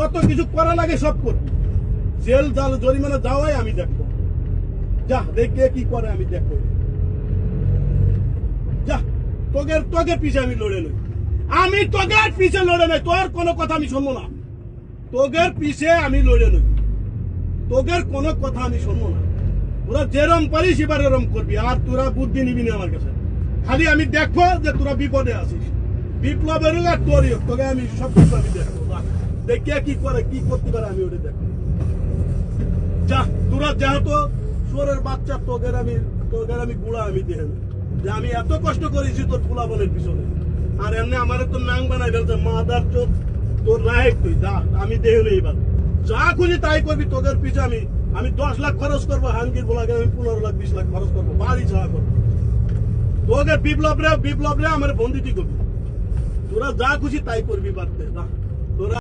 যত কিছু করা লাগে সব করবি, জেল জাল জরিমানা যাওয়াই আমি দেখবো, যা দেখে কি করে আমি দেখবো, যা তোগের পিছে আমি লড়ে নই, আমি তোগের পিছে লড়ে নই, তোর কোনো কথা আমি শুনবো না, তোগের পিছে আমি লড়ে নই, তোগের কোনো কথা আমি শুনবো না, তোরা যেরম পারিস এবার এরম করবি, আর তোরা বুদ্ধি নিবি না আমার কাছে, খালি আমি দেখবো যে তোরা বিপদে আছিস, বিপ্লবের হোক আর তোরই হোক, তোকে আমি সব কিছু আমি দেখবো, দেখে কি করে কি করতে পারে আমি ওটা দেখবো, যা তোরা যেহেতু সোরের বাচ্চা, তোদের আমি গুড়া আমি দেহ যে আমি এত কষ্ট করেছি তোর ফুলাবনের পিছনে, আর এমনি আমার তো নাং বানাই ফেলছে মাদার চোখ, তোর রায় তুই যা, আমি দেহ নেই, এবার যা খুঁজি তাই করবি, তোদের পিছনে আমি 10 লাখ খরচ করবো, হাঙ্গির বলাকে আমি 15 লাখ 20 লাখ খরচ করবো, বাড়ি ছাড়া করবো, তোদের বিপ্লব রে আমার বন্দিটি করবি, তোরা যা খুশি তাই করবি, বাড়তে যা তোরা।